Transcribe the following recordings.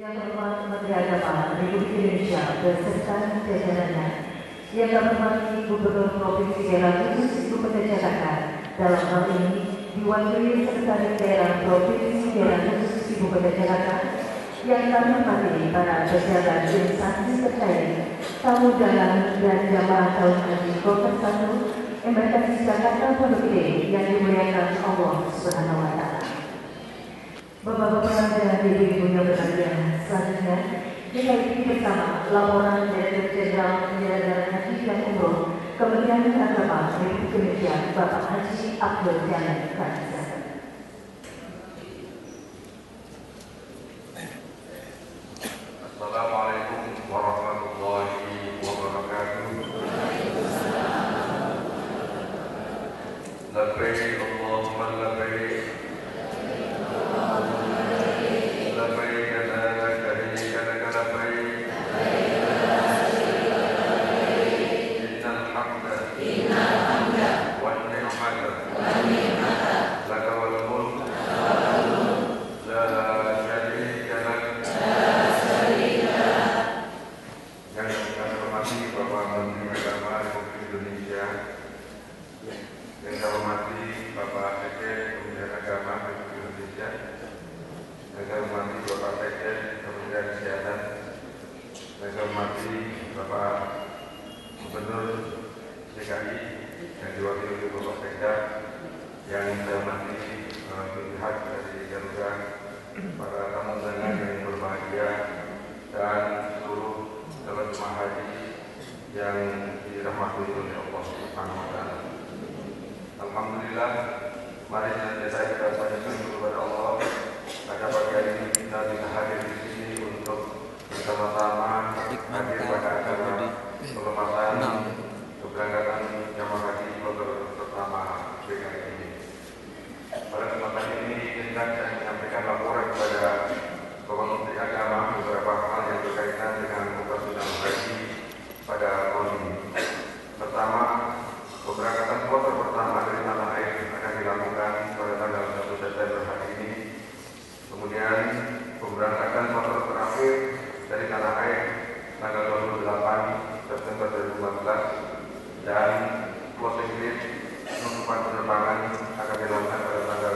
Yang terhormat Menteri Agama Republik Indonesia beserta jajarannya, yang terhormat Gubernur Provinsi Daerah Khusus Ibu Kota Jakarta, dalam hal ini diwakili Sekretaris Daerah Provinsi Daerah Khusus Ibu Kota Jakarta, yang kami hormati para pejabat instansi terkait, tamu dalam dan jamaah tahun haji Kloter 1 Embarkasi Jakarta Pondok Gede yang dimuliakan Allah Subhanahu wa Ta'ala. Bapak-bapak dan ibu-ibu yang berbahagia, selanjutnya kita ikuti bersama laporan Direktur Jenderal Penyelenggaraan Haji dan Umroh Kementerian Agama Republik Indonesia Bapak Haji Abdul Jalil Katsir. Assalamualaikum warahmatullahi wabarakatuh. Labbaik Allahumma labbaik. Alhamdulillah, mari senantiasa kita panjatkan kepada Allah. Pada pagi hari ini kita bisa hadir di sini untuk bersama-sama hadir pada acara pelepasan keberangkatan jamaah haji kloter pertama PKI ini. Pada kesempatan ini izinkan saya menyampaikan laporan kepada Bapak Menteri Agama beberapa hal yang berkaitan dengan operasional haji pada tahun ini. Pertama, keberangkatan kloter pertama dari tanah air akan dilakukan pada tanggal 1 September hari ini. Kemudian pemberangkatan kloter terakhir dari tanah air tanggal 28 September 2014 dan closing date penutupan penerbangan akan dilakukan pada tanggal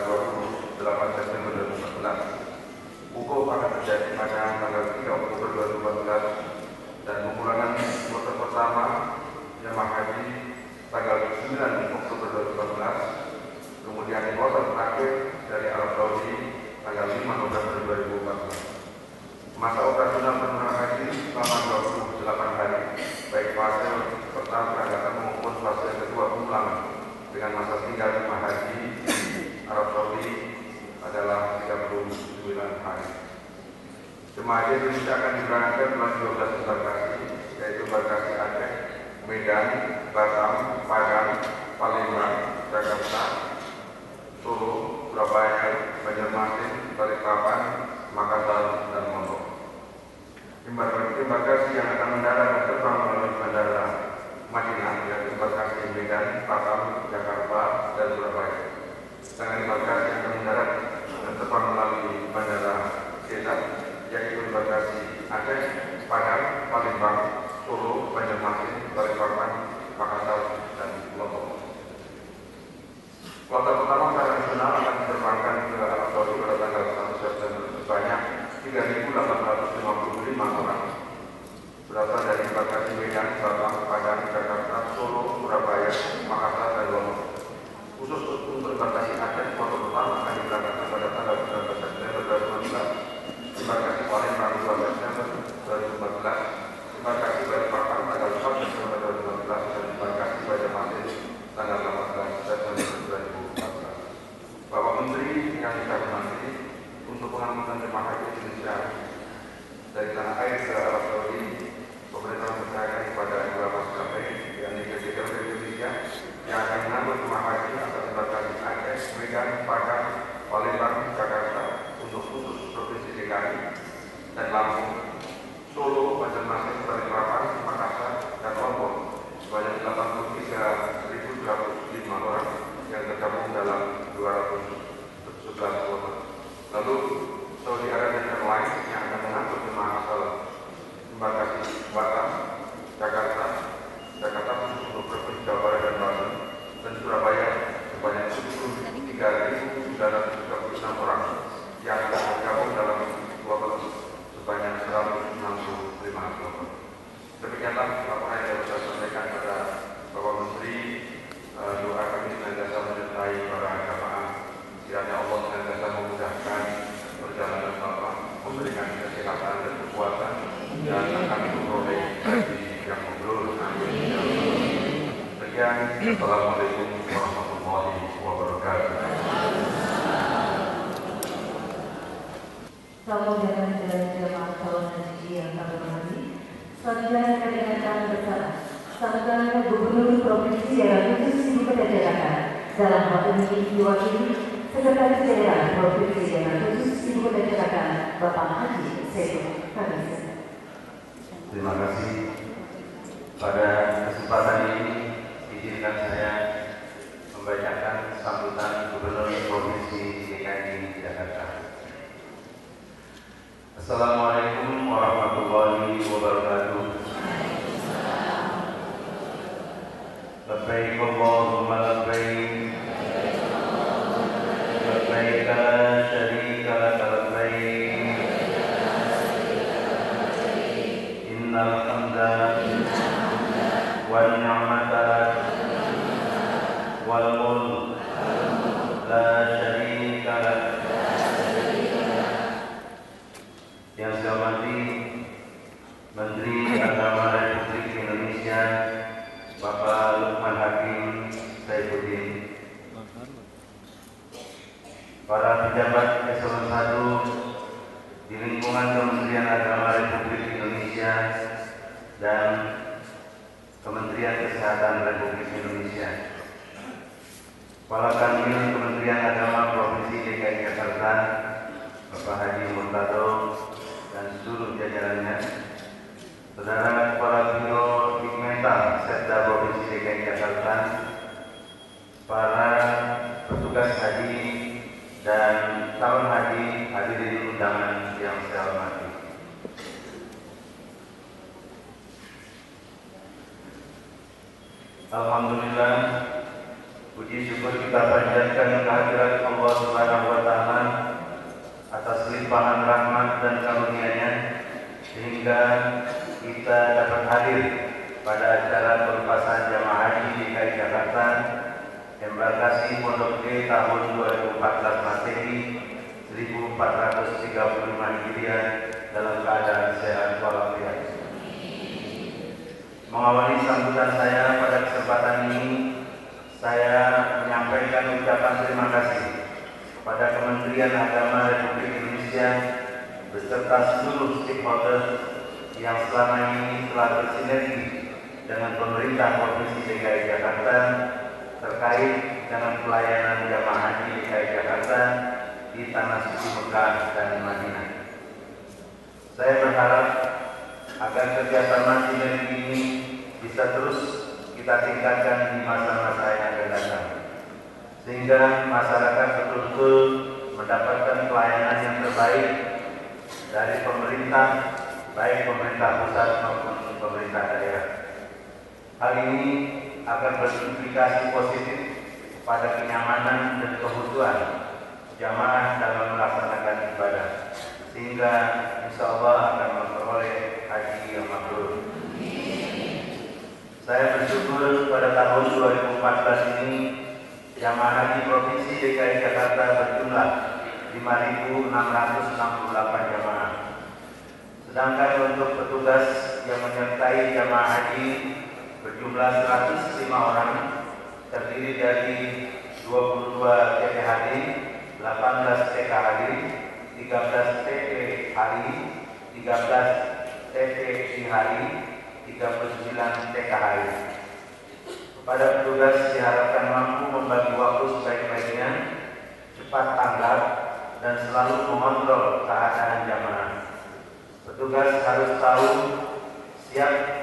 28 September 2014. Wukuf akan terjadi pada tanggal 3 Oktober 2014 dan pemulangan kloter pertama jamaah haji tanggal 9 Oktober 2014, kemudian kloter terakhir dari Arab Saudi tanggal 5 November 2014. Masa operasional penerbangan haji selama 28 hari, baik fase pertama berangkatan maupun fase kedua pemulangan, dengan masa tinggal jemaah haji Arab Saudi adalah 39 hari. Jemaah haji Indonesia akan diberangkatkan melalui 12 embarkasi, yaitu embarkasi Aceh, Medan, Batam, Padang, Palembang, Jakarta, Solo, Surabaya, Banjarmasin, Balikpapan, Makassar, dan Lombok. Embarkasi yang akan mendarat dan terbang melalui Bandara Madinah, yaitu embarkasi Medan, Batam, Jakarta, dan Surabaya. Sedangkan embarkasi yang akan mendarat dan terbang melalui Bandara Jeddah, yaitu embarkasi Aceh, Padang, Palembang, Solo, Banjarmasin, Balikpapan, Makassar, dan Lombok. Kloter pertama secara nasional akan diterbangkan ke Arab Saudi pada tanggal 1 September sebanyak 3.855 orang berasal dari embarkasi Medan, Batam, Padang, Jakarta, Solo, Surabaya, Makassar, dan Lombok. Khusus untuk embarkasi Aceh, kloter pertama akan diberangkatkan pada tanggal 19 September 2014, embarkasi Palembang 12 September 2014, embarkasi Balikpapan tanggal 4 September 2014, dan embarkasi Banjarmasin tanggal 18 September 2014. Bapak Menteri yang saya hormati, untuk pengangkutan jemaah haji Indonesia dari tanah air ke Arab Saudi, pemerintah mempercayakan kepada dua maskapai, yakni PT Garuda Indonesia yang akan mengangkut jemaah haji atas embarkasi Aceh, Medan, Padang, Palembang, Jakarta untuk khusus Provinsi DKI dan Lampung, Solo, Banjarmasin, Balikpapan, Makassar, dan Lombok sebanyak 83.205 orang yang tergabung dalam 211 kloter. Lalu Saudi Arabia Airlines yang akan mengangkut Assalamualaikum warahmatullahi wabarakatuh. Saudara dan jemaah calon haji yang kami hormati, Sarjana Kegiatan Bersama Saudara Gubernur Provinsi Daerah Khusus Ibu Kota Jakarta dalam hal ini diwakili Sekretaris Daerah Provinsi Daerah Khusus Ibu Kota Jakarta Bapak Haji Seto Kamis. Terima kasih. Pada kesempatan ini izinkan saya membacakan sambutan Gubernur Provinsi DKI Jakarta. Assalamualaikum warahmatullahi wabarakatuh. Labbaik Allahumma labbaik. Labbaik la syarika lak labbaik. Innal hamda wan ni'mata wal mulk la syarika lak. Yang saya hormati Menteri Agama Republik Indonesia Bapak Lukman Hakim Saifuddin, para pejabat eselon 1 di lingkungan Kementerian Agama Republik Indonesia dan Kementerian Kesehatan Republik Indonesia, Kepala Kanwil Kementerian Agama Provinsi DKI Jakarta Bapak Haji Murtado dan seluruh jajarannya, Saudara Kepala Biro Hikmetal Setda Provinsi DKI Jakarta, para petugas haji dan calon haji hadirin undangan yang saya hormati. Alhamdulillah, puji syukur kita panjatkan kehadirat Allah Subhanahu wa Ta'ala atas limpahan rahmat dan karunia-Nya sehingga kita dapat hadir pada acara pelepasan jamaah haji DKI Jakarta embarkasi Pondok Gede tahun 2014 Masehi 1435 Hijriah dalam keadaan sehat walafiat. Mengawali sambutan saya pada kesempatan ini, saya menyampaikan ucapan terima kasih kepada Kementerian Agama Republik Indonesia beserta seluruh stakeholder yang selama ini telah bersinergi dengan pemerintah Provinsi DKI Jakarta terkait dengan pelayanan jamaah haji DKI Jakarta di tanah suci Mekah dan Madinah. Saya berharap agar kerjasama sinergi ini bisa terus kita tingkatkan di masa-masa yang akan datang, sehingga masyarakat betul-betul mendapatkan pelayanan yang terbaik dari pemerintah, baik pemerintah pusat maupun pemerintah daerah. Hal ini akan berimplikasi positif pada kenyamanan dan kebutuhan jamaah dalam melaksanakan ibadah, sehingga insya Allah akan memperoleh haji yang mabrur. Saya bersyukur pada tahun 2014 ini jamaah haji Provinsi DKI Jakarta berjumlah 5.668 jamaah. Sedangkan untuk petugas yang menyertai jamaah haji berjumlah 105 orang, terdiri dari 22 TPHD, 18 TKHD, 13 TPHI, 13 TPIHI, 39 TKHI. Kepada petugas diharapkan mampu membagi waktu sebaik-baiknya, cepat tanggap, dan selalu mengontrol keadaan jamaah. Petugas harus tahu setiap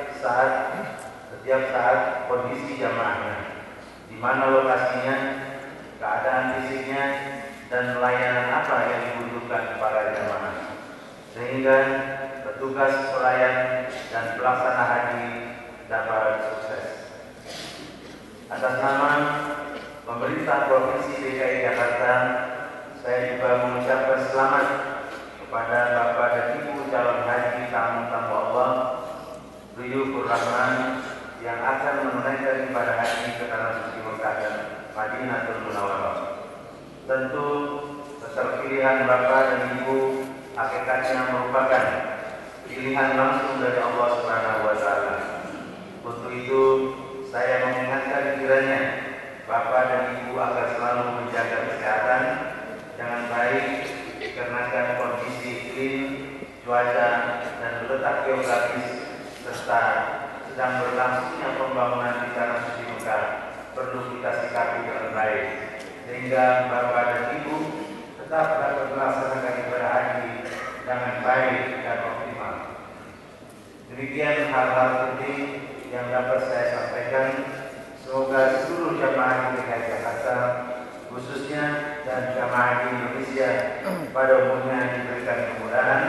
saat kondisi jamaahnya, di mana lokasinya, keadaan fisiknya, dan pelayanan apa yang dibutuhkan para jamaah, sehingga petugas pelayan dan pelaksana haji dapat sukses. Atas nama pemerintah Provinsi DKI Jakarta, saya juga mengucapkan selamat kepada Bapak dan Ibu calon haji tamu-tamu Allah Duyufur Rahman yang akan menunaikan ibadah haji ke tanah suci Mekah dan Madinatul Munawwarah. Tentu keterpilihan Bapak dan Ibu hakikatnya merupakan pilihan langsung dari Allah Subhanahu wa Ta'ala. Untuk itu saya mengingatkan kiranya Bapak dan Ibu agar selalu menjaga kesehatan, jangan baik dikarenakan kondisi iklim, cuaca, dan letak geografis serta sedang berlangsungnya pembangunan di tanah suci Mekah perlu kita sikapi dengan baik sehingga Bapak dan Ibu tetap dapat melaksanakan ibadah haji dengan baik dan optimal. Demikian hal-hal penting yang dapat saya sampaikan. Semoga seluruh jamaah di DKI Jakarta, khususnya dan jamaah di Indonesia pada umumnya diberikan kemudahan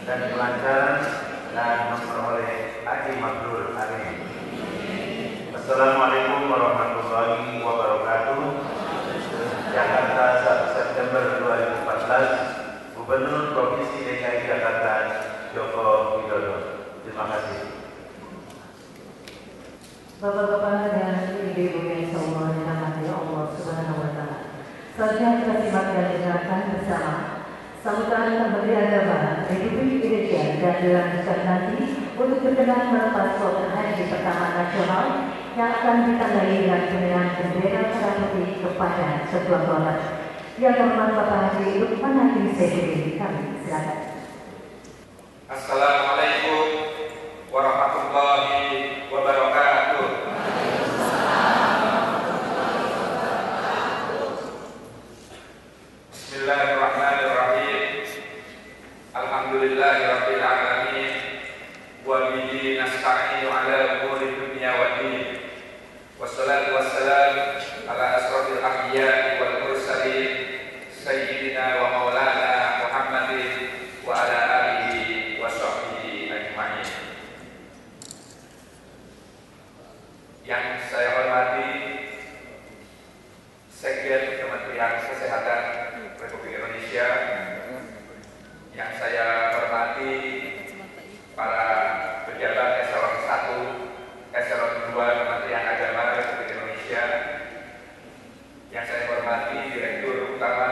dan kelancaran dan memperoleh haji mabrur. Amin. Assalamualaikum warahmatullahi wabarakatuh. Jakarta 1 September 2014, Gubernur Provinsi DKI Jakarta Joko Widodo. Terima kasih. Bapak-bapak dan ibu-ibu yang Allah dirahmati Allah Subhanahu wa Ta'ala. Selanjutnya kita simak dan dengarkan bersama sambutan Menteri Agama Republik Indonesia dan dilanjutkan nanti untuk berkenan melepas kloter haji pertama nasional yang akan ditandai dengan pengerahan bendera merah putih kepada sebuah kloter. Yang hormat Bapak Haji Lukman Hakim Saifuddin, kami silakan. Assalamualaikum warahmatullahi wabarakatuh. Bismillahirrahmanirrahim. Alhamdulillahirabbil alamin. Wa bihi nasta'inu ala umuri dunya waddin. Wassalatu wassalam ala asrofil anbiya'i wal mursalin sayyidina wa maulana Muhammadin wa ala alihi wa sahbihi ajma'in. Yang saya hormati Sekjen Kementerian Kesehatan Republik Indonesia, yang saya hormati para pejabat eselon 1, eselon 2 Kementerian Agama Republik Indonesia, yang saya hormati Direktur Utama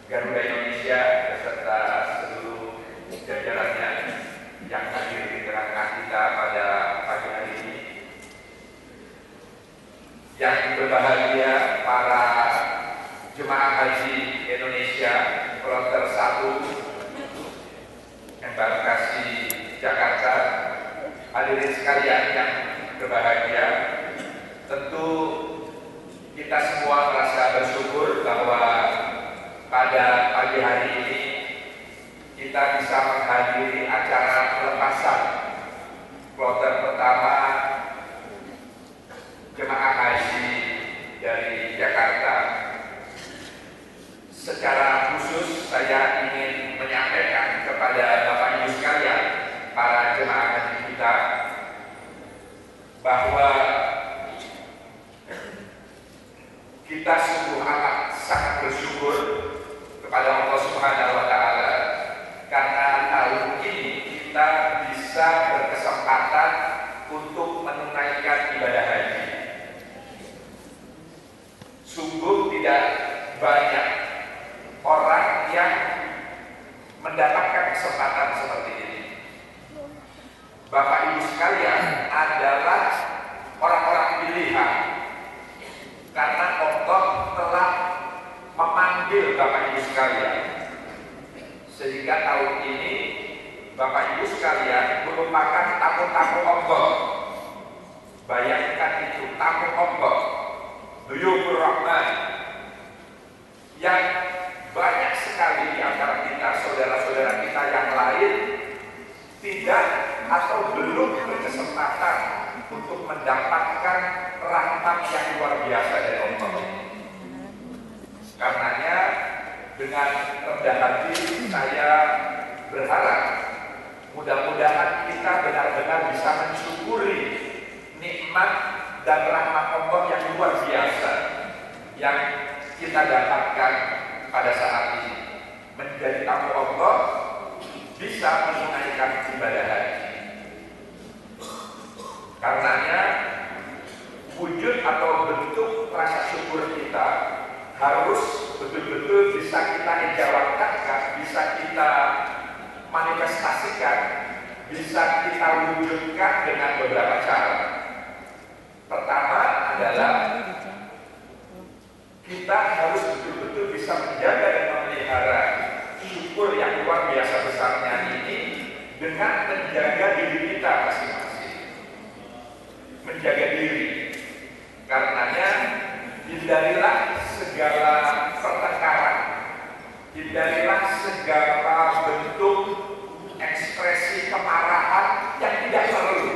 Garuda Indonesia beserta seluruh jajarannya yang hadir di tengah-tengah kita pada pagi hari ini. Yang berbahagia para jemaah haji Indonesia kloter 1 embarkasi Jakarta, hadirin sekalian yang berbahagia, tentu kita semua merasa bersyukur bahwa pada pagi hari ini kita bisa menghadiri acara pelepasan kloter pertama jemaah haji dari Jakarta. Secara khusus saya ingin menyampaikan kepada Bapak Ibu sekalian, para jemaah haji kita, bahwa kita sungguh amat sangat bersyukur kepada Allah Subhanahu wa Ta'ala karena tahun ini kita bisa berkesempatan untuk menunaikan ibadah haji. Sungguh tidak banyak orang yang mendapatkan kesempatan seperti ini. Bapak Ibu sekalian adalah orang-orang pilihan, karena Allah telah memanggil Bapak Ibu sekalian, sehingga tahun ini Bapak Ibu sekalian merupakan tamu-tamu Allah. Bayangkan itu, tamu Allah, Duyufur Rahman, yang banyak sekali di antara kita, saudara-saudara kita yang lain tidak atau belum berkesempatan untuk mendapatkan rahmat yang luar biasa dari Allah. Karenanya dengan rendah hati saya berharap mudah-mudahan kita benar-benar bisa mensyukuri nikmat dan rahmat Allah yang luar biasa yang kita dapatkan pada saat ini. Menjadi tamu Allah, bisa menunaikan ibadah haji. Karenanya wujud atau bentuk rasa syukur kita harus betul-betul bisa kita ejawantkan, bisa kita manifestasikan, bisa kita wujudkan dengan beberapa cara. besarnya ini dengan menjaga diri kita masing-masing. Menjaga diri. Karenanya hindarilah segala pertengkaran, hindarilah segala bentuk ekspresi kemarahan yang tidak perlu.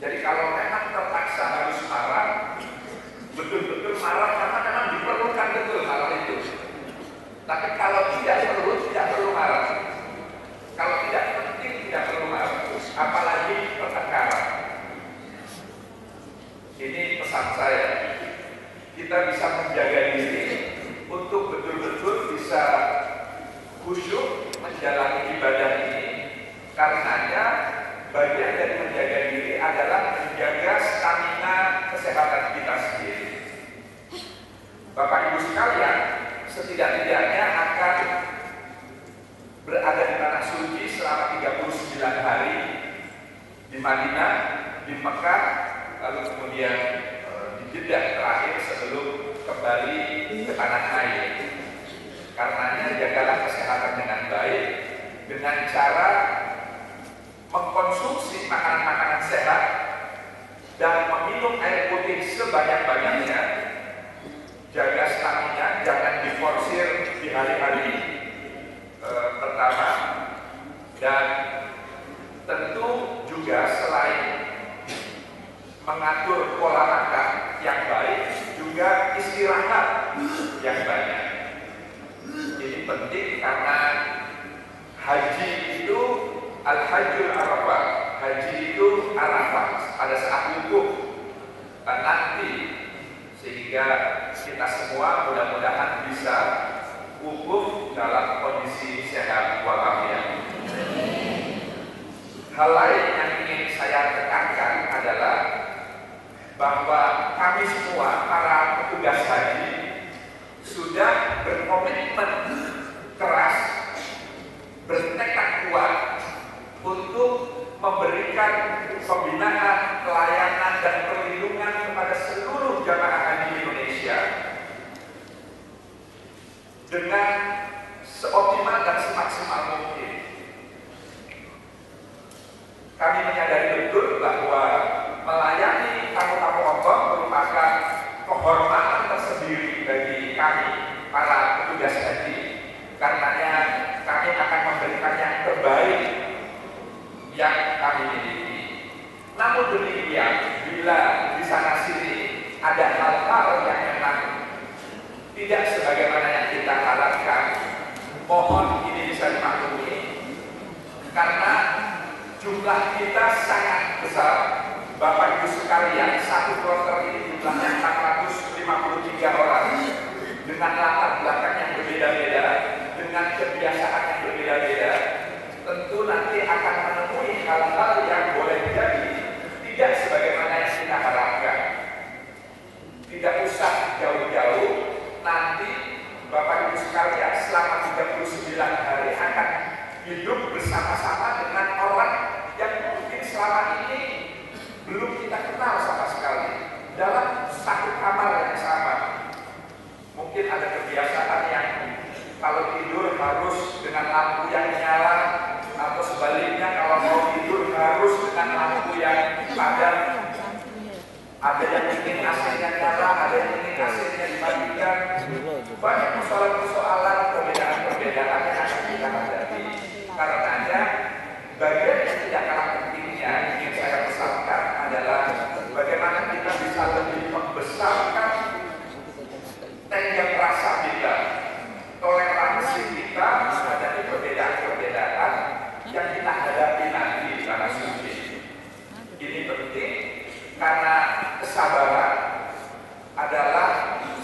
Jadi kalau memang terpaksa harus marah, betul-betul marah karena memang diperlukan betul marah itu. Tapi kalau tidak perlu marah. Kalau tidak penting, tidak perlu marah. Apalagi pertengkaran. Ini pesan saya. Kita bisa menjaga diri untuk betul-betul bisa khusyuk menjalani ibadah ini. Karenanya bagian dari menjaga diri adalah menjaga stamina kesehatan kita sendiri. Bapak Ibu sekalian, setidak-tidaknya akan berada di tanah suci selama 39 hari di Madinah, di Mekah, lalu kemudian di Jeddah terakhir sebelum kembali ke tanah air. Karenanya jagalah kesehatan dengan baik dengan cara mengkonsumsi makanan-makanan sehat dan meminum air putih sebanyak-banyaknya. Jaga stamina, jangan diforsir di hari-hari pertama, dan tentu juga selain mengatur pola makan yang baik, juga istirahat yang banyak. Ini penting karena haji itu al-hajjul arafah, haji itu arafah pada saat wukuf nanti, sehingga kita semua mudah-mudahan bisa wukuf dalam kondisi sehat walafiat. Hal lain yang ingin saya tekankan adalah bahwa kami semua para petugas haji sudah berkomitmen keras, bertekad kuat untuk memberikan pembinaan, pelayanan, dan perlindungan kepada seluruh jamaah haji Indonesia dengan seoptimal dan semaksimal mungkin. Kami menyadari betul bahwa melayani tamu-tamu Allah merupakan kehormatan tersendiri bagi kami para petugas haji. Karenanya kami akan memberikan yang terbaik yang kami miliki. Namun demikian, bila di sana sini ada hal-hal yang memang tidak sebagaimana yang kita harapkan, mohon ini bisa dimaklumi karena jumlah kita sangat besar. Bapak Ibu sekalian, satu kloter ini jumlahnya 453 orang dengan latar belakang yang berbeda-beda, dengan kebiasaan yang berbeda-beda. Tentu nanti akan menemui hal-hal yang boleh jadi tidak sebagaimana yang kita harapkan. Tidak usah jauh-jauh, nanti Bapak Ibu sekalian selama 39 hari akan hidup bersama-sama dengan orang yang mungkin selama ini belum kita kenal sama sekali dalam satu kamar yang sama. Mungkin ada kebiasaan yang kalau tidur harus dengan lampu yang nyala, atau sebaliknya kalau mau tidur harus dengan lampu yang padam. Ada yang ingin AC-nya nyala, ada yang ingin AC-nya dimatikan. Banyak persoalan-persoalan, perbedaan-perbedaan yang akan kita hadapi. Karenanya bagian yang tidak kalah pentingnya ingin saya pesankan adalah bagaimana kita bisa lebih membesarkan tenggang rasa kita, toleransi kita menghadapi perbedaan-perbedaan yang kita hadapi nanti di tanah suci. Ini penting karena kesabaran adalah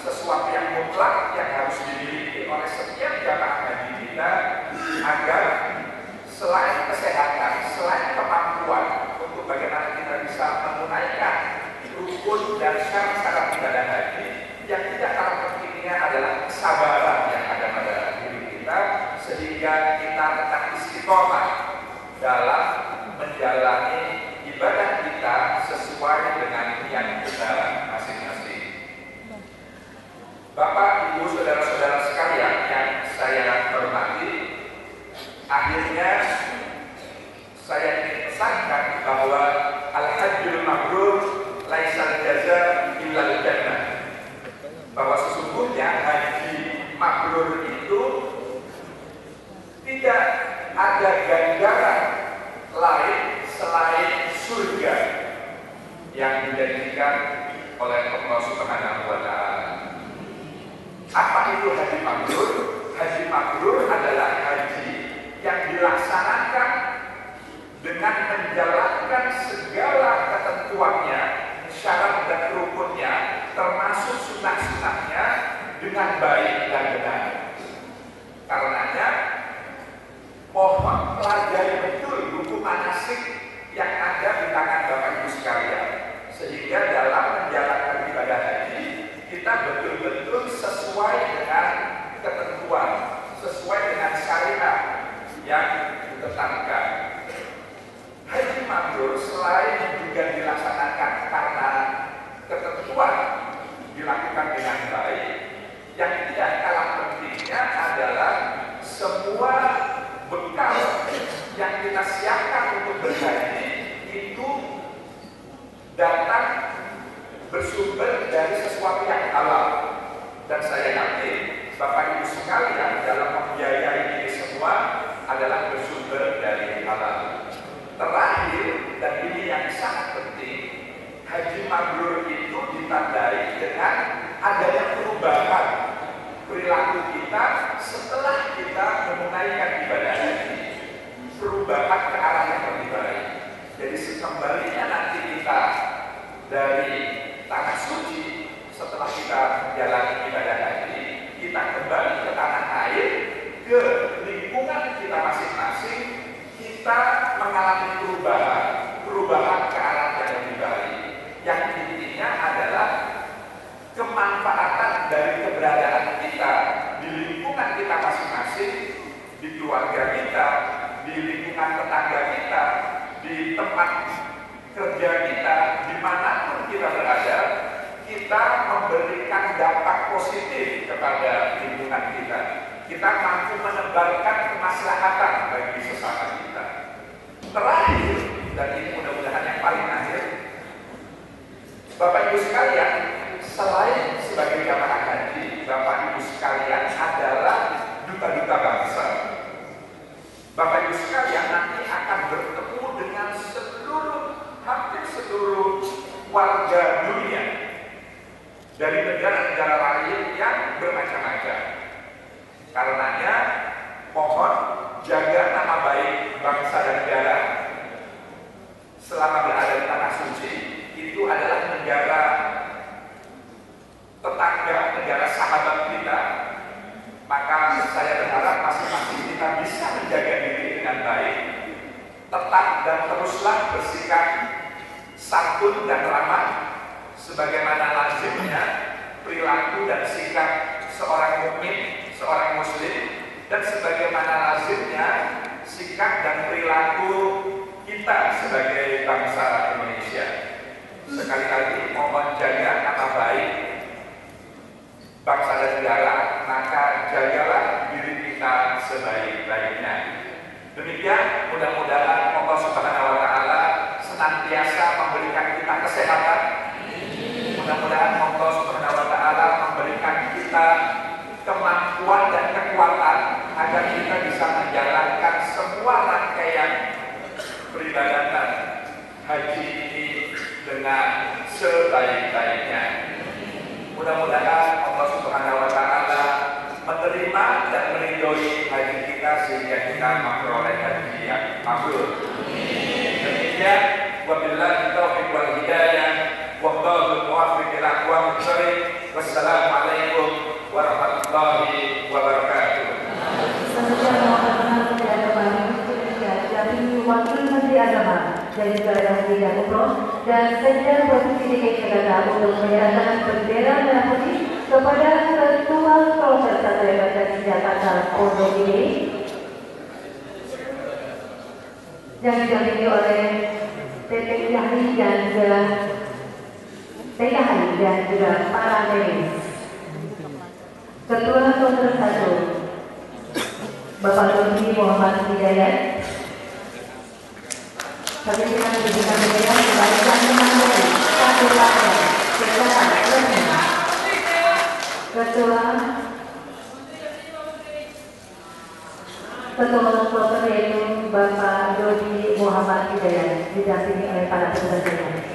sesuatu yang mutlak yang harus dimiliki oleh setiap jamaah haji kita agar selain kesehatan, selain kemampuan untuk bagaimana kita bisa menunaikan rukun dan syarat-syarat ibadah haji, yang tidak kalah pentingnya adalah kesabaran yang ada pada diri kita sehingga kita tetap istiqomah dalam menjalani ibadah kita sesuai dengan niat kita masing-masing. Bapak, Ibu, saudara-saudara sekalian yang saya hormati, Akhirnya saya ingin pesankan bahwa al-hajjul mabrur laisal jaza illal jannah, bahwa sesungguhnya haji mabrur itu tidak ada ganjaran lain selain surga yang dijanjikan oleh Allah Subhanahu wa Ta'ala. Apa itu haji mabrur? Haji mabrur adalah haji yang dilaksanakan dengan menjalankan segala ketentuannya, syarat dan rukunnya, termasuk sunah-sunahnya dengan baik dan benar. Karenanya mohon pelajari betul buku manasik yang ada di tangan Bapak Ibu sekalian, sehingga dalam menjalankan ibadah haji kita betul-betul sesuai dengan ketentuan, sesuai dengan syariat yang ditetapkan. Haji mabrur selain juga dilaksanakan karena ketentuan dilakukan dengan baik, yang tidak kalah pentingnya adalah semua bekal yang kita siapkan untuk berhaji itu datang bersumber dari sesuatu yang halal. Dan saya yakin Bapak Ibu sekalian dalam membiayai ini semua adalah bersumber dari halal. Terakhir, dan ini yang sangat penting, haji mabrur itu ditandai dengan adanya perubahan perilaku kita setelah kita menunaikan ibadah haji, perubahan ke arah yang lebih baik. Jadi sekembalinya nanti kita dari tanah suci, setelah kita menjalani ibadah haji, kita kembali ke tanah air, ke lingkungan kita masing-masing, kita mengalami perubahan ke arah yang lebih baik. Yang intinya adalah kemanfaatan dari keberadaan kita di lingkungan kita masing-masing, di keluarga kita, di lingkungan tetangga kita, di tempat kerja kita, dimanapun kita berada, kita memberikan dampak positif kepada lingkungan kita. Kita mampu menebarkan kemaslahatan bagi sesama kita. Terakhir, dan ini mudah-mudahan yang paling akhir, Bapak Ibu sekalian, selain sebagai jamaah haji, Bapak Ibu sekalian adalah duta-duta bangsa. Bapak Ibu sekalian nanti akan bertemu dengan hampir seluruh warga dunia dari negara-negara lain yang bermacam-macam. Karenanya mohon jaga nama baik bangsa dan negara selama berada di tanah suci. Itu adalah negara tetangga, negara sahabat kita. Maka saya berharap masing-masing kita bisa menjaga diri dengan baik, tetap dan teruslah bersikap santun dan ramah sebagaimana lazimnya perilaku dan sikap seorang mukmin, seorang muslim, dan sebagaimana lazimnya sikap dan perilaku kita sebagai bangsa Indonesia. Sekali lagi mohon jaga nama baik bangsa dan negara, maka jagalah diri kita sebaik-baiknya. Demikian, mudah-mudahan Allah Subhanahu wa Ta'ala senantiasa memberikan kita kesehatan. Mudah-mudahan Allah Subhanahu wa Ta'ala memberikan kita kemampuan dan kekuatan agar kita bisa menjalankan semua rangkaian peribadatan haji ini dengan sebaik-baiknya. Mudah-mudahan Allah Subhanahu wa Ta'ala menerima dan meridhoi haji kita sehingga kita memperoleh haji yang mabrur. Demikian, wabillahi taufiq wal hidayah, wallahu muwaffiq ila aqwamit thoriq. Wassalamualaikum warahmatullahi wabarakatuh. Wakil Menteri Agama dari Negara Haji dan Umroh dan Sekjen Provinsi DKI Jakarta untuk menyerahkan bendera merah putih kepada Ketua Kloter Satu Embarkasi Jakarta Pondok Gede yang didampingi oleh PKI dan juga para medis. Ketua Kloter 1 Bapak Dodi Muhammad Hidayat. Kami dengan pendidikan media kembalikan menandai satu lain secara resmi. Ketua Kloter yaitu Bapak Dodi Muhammad Hidayat didampingi oleh para petugasnya.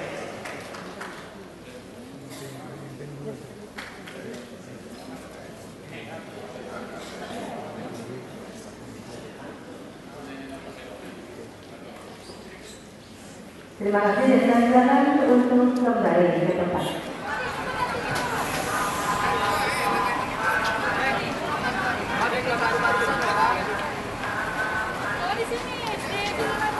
Terima kasih dan silakan untuk kembali ke tempat. Di sini.